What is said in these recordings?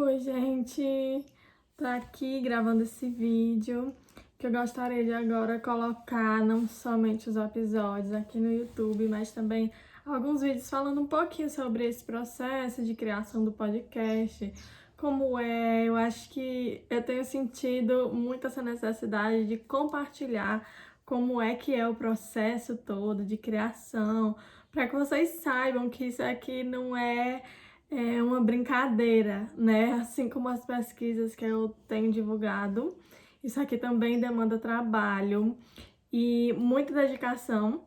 Oi, gente! Tô aqui gravando esse vídeo que eu gostaria de agora colocar não somente os episódios aqui no YouTube, mas também alguns vídeos falando um pouquinho sobre esse processo de criação do podcast, como é. Eu acho que eu tenho sentido muito essa necessidade de compartilhar como é que é o processo todo de criação, para que vocês saibam que isso aqui não é uma brincadeira, né? Assim como as pesquisas que eu tenho divulgado, isso aqui também demanda trabalho e muita dedicação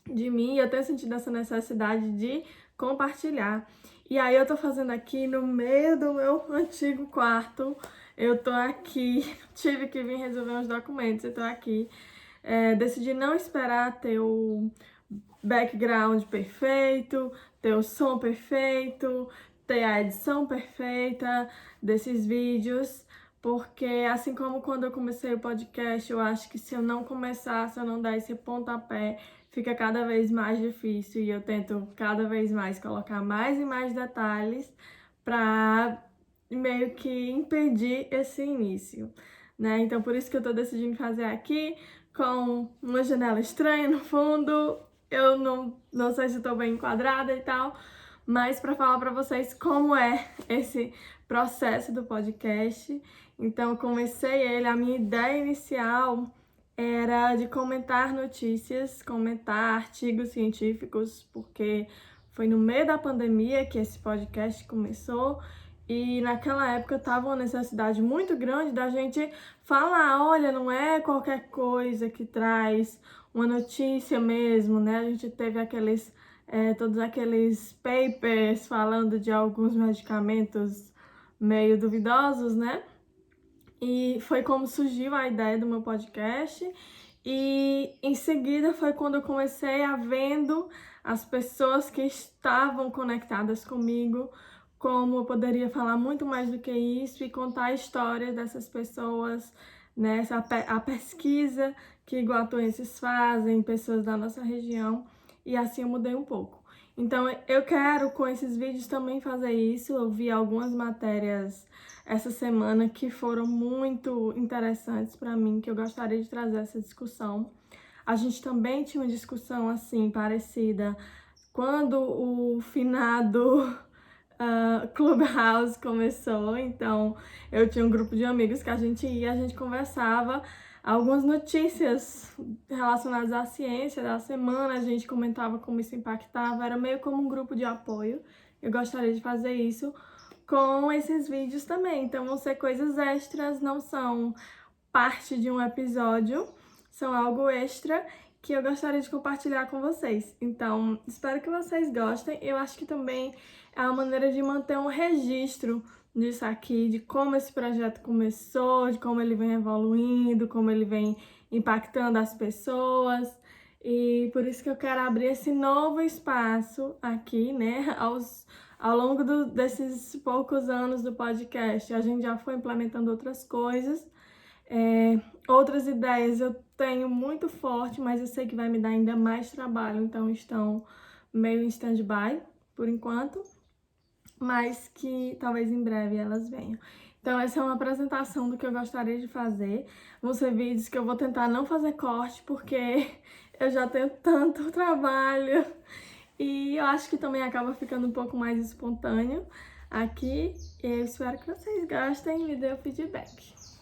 de mim. E eu tenho sentido essa necessidade de compartilhar. E aí eu tô fazendo aqui no meio do meu antigo quarto. Eu tô aqui, tive que vir resolver uns documentos, eu tô aqui. Decidi não esperar ter o background perfeito, ter o som perfeito, ter a edição perfeita desses vídeos, porque assim como quando eu comecei o podcast, eu acho que se eu não começar, se eu não dar esse pontapé, fica cada vez mais difícil e eu tento cada vez mais colocar mais e mais detalhes para meio que impedir esse início, né? Então por isso que eu tô decidindo fazer aqui com uma janela estranha no fundo. Eu não sei se estou bem enquadrada e tal, mas para falar para vocês como é esse processo do podcast. Então, eu comecei ele, a minha ideia inicial era de comentar notícias, comentar artigos científicos, porque foi no meio da pandemia que esse podcast começou. E naquela época tava uma necessidade muito grande da gente falar, olha, não é qualquer coisa que traz uma notícia mesmo, né? A gente teve todos aqueles papers falando de alguns medicamentos meio duvidosos, né? E foi como surgiu a ideia do meu podcast. E em seguida foi quando eu comecei a vendo as pessoas que estavam conectadas comigo, como eu poderia falar muito mais do que isso e contar a história dessas pessoas, né? A pesquisa que iguatuenses fazem, pessoas da nossa região, e assim eu mudei um pouco. Então eu quero com esses vídeos também fazer isso. Eu vi algumas matérias essa semana que foram muito interessantes para mim, que eu gostaria de trazer essa discussão. A gente também tinha uma discussão assim parecida quando o finado Clubhouse começou. Então eu tinha um grupo de amigos que a gente conversava algumas notícias relacionadas à ciência da semana, a gente comentava como isso impactava, era meio como um grupo de apoio. Eu gostaria de fazer isso com esses vídeos também, então vão ser coisas extras, não são parte de um episódio, são algo extra que eu gostaria de compartilhar com vocês. Então, espero que vocês gostem. Eu acho que também é uma maneira de manter um registro disso aqui, de como esse projeto começou, de como ele vem evoluindo, como ele vem impactando as pessoas. E por isso que eu quero abrir esse novo espaço aqui, né, ao longo desses poucos anos do podcast. A gente já foi implementando outras coisas, outras ideias eu tenho muito forte, mas eu sei que vai me dar ainda mais trabalho, então estão meio em stand-by por enquanto, mas que talvez em breve elas venham. Então essa é uma apresentação do que eu gostaria de fazer. Vão ser vídeos que eu vou tentar não fazer corte, porque eu já tenho tanto trabalho e eu acho que também acaba ficando um pouco mais espontâneo aqui. Eu espero que vocês gostem e me dêem o feedback.